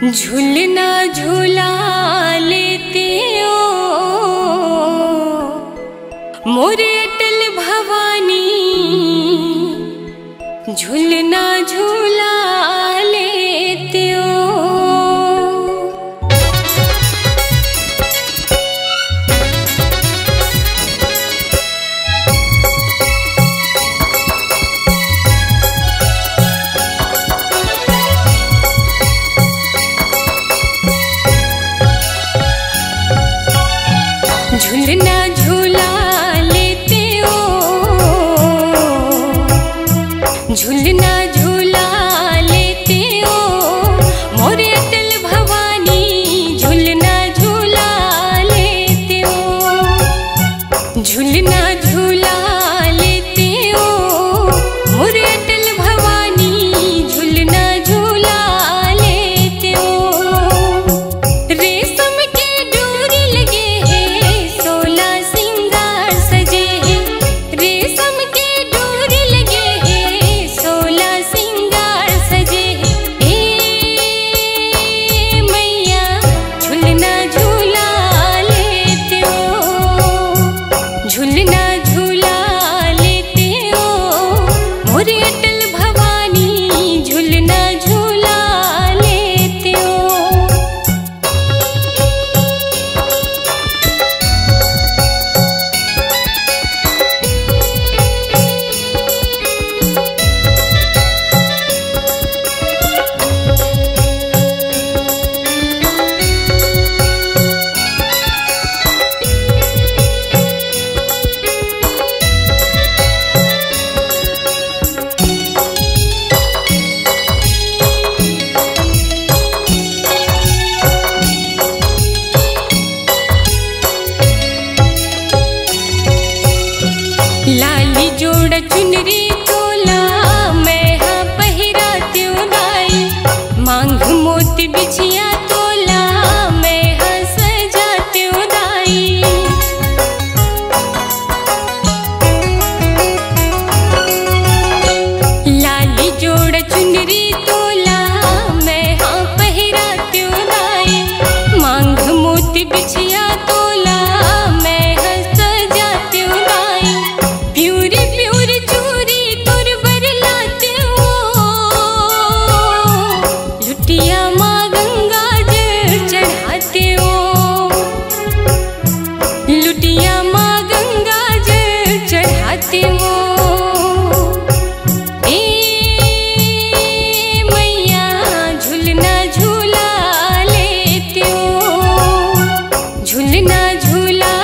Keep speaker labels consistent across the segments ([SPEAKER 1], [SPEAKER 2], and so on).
[SPEAKER 1] झूलना झूला लेते हो मोरे अटल भवानी, झूलना झूला लेते हो। झूलना झूला लेते हो, झूलना झूला लेते हो मोरे अटल भवानी, झूलना झूला लेते हो। झूलना झूला लेते हो मोरे अटल भवानी, झूलना झूला लेते हो। रेशम के डोरी लगे हैं, 16 सिंगार सजे हैं। रेशम के डोरी लगे हैं, 16 सिंगार सजे हैं। ए मैया झूलना झूला लेते हो, झूलना झूला लेते हो मोरे अटल भवानी, झूलना झूला लेते हो। लाली जोड़ा चुनरी तोला मैं हाँ पहिराती उदाई, मांग मोती बिछिया तोला मैं हाँ सजाती उदाई। लाली जोड़ा चुनरी तोला मैं हाँ पहिराती उदाई, मांग मोती बिछिया तोला मैं हाँ सजाती उदाई। प्यूरी प्यूरी चूरी तुर बरलाते हो, लुटिया माँ गंगा जल चढ़ाते हो, लुटिया माँ गंगा जल चढ़ाते हो। ए मैया झूलना झूला लेते हो, झूलना झूला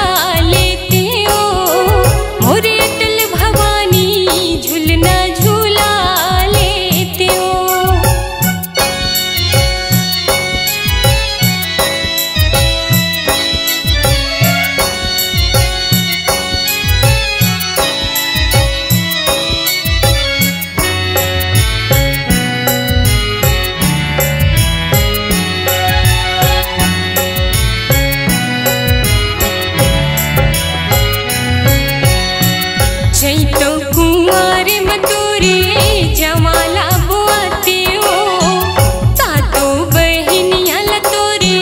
[SPEAKER 1] लेते हो मोरे अटल भवानी, झूलना झूला लेते हो। चैतो कुंवार मधुरे जमाला बुआते हो, सातो बहनिया लतोरे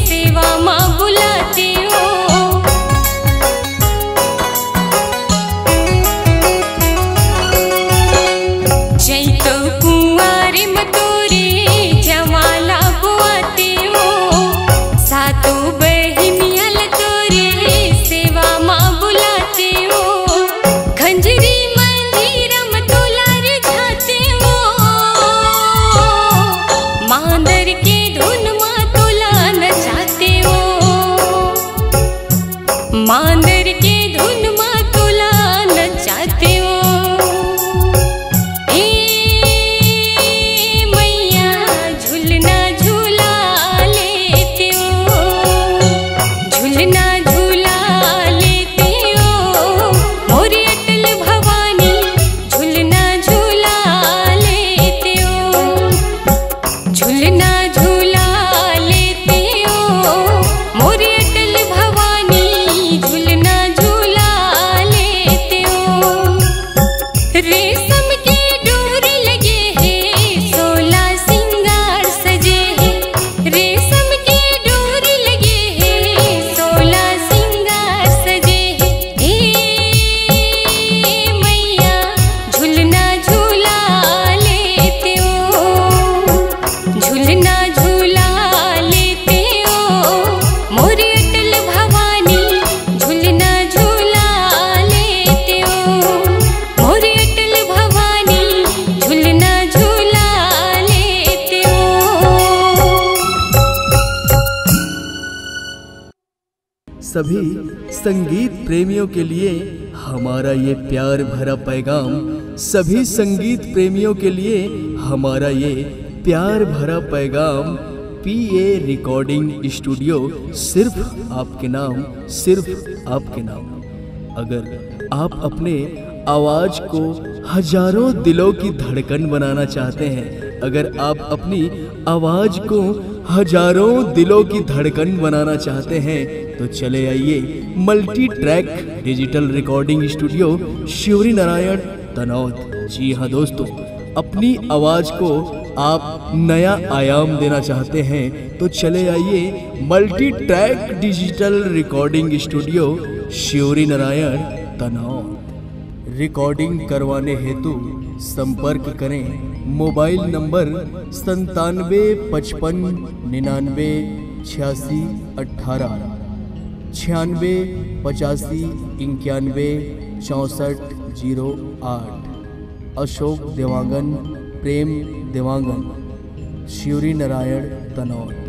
[SPEAKER 1] सेवा माँ बुलाते हो। चैतो कुंवार मधुरे जमाला बुआते हो, सातो बहनिया लतोरे सेवा माँ बुलाते हो। खंजरी मंजीरम तोलार झाते हो, मांदर के धुन माँ तोला नचाते हो, मांदर के धुन माँ तोला नचाते हो। ए मैया झूलना झूला लेते हो, झूलना झूला लेते हो मोरे अटल भवानी, झूलना झूला लेते हो, झूलना झूला लेते हो मोरे अटल भवानी, झूलना झूला लेते हो। रेशम के डोरी लगे हैं, 16 सिंगार सजे हैं। झूलना झूला लेते हो मोरी अटल भवानी, झूलना झूला लेते हो मोरी अटल भवानी, झूलना झूला लेते हो।
[SPEAKER 2] सभी संगीत प्रेमियों के लिए हमारा ये प्यार भरा पैगाम, सभी संगीत प्रेमियों के लिए हमारा ये प्यार भरा पैगाम। PA रिकॉर्डिंग स्टूडियो सिर्फ आपके नाम, सिर्फ आपके नाम। अगर आप अपने आवाज़ को हजारों दिलों की धड़कन बनाना चाहते हैं, अगर आप अपनी आवाज़ को हजारों दिलों की धड़कन बनाना चाहते हैं, तो चले आइए multi track digital recording studio शिवरी नारायण तनौद। जी हाँ दोस्तों, अपनी आवाज़ को आप नया आयाम देना चाहते हैं तो चले आइए multi track digital recording studio शिवरी नारायण तनौद। रिकॉर्डिंग करवाने हेतु संपर्क करें मोबाइल नंबर 97 55 99 86 18 96 85 91 64 08। अशोक देवांगन, प्रेम देवांगन, शिवरी नारायण तनौद।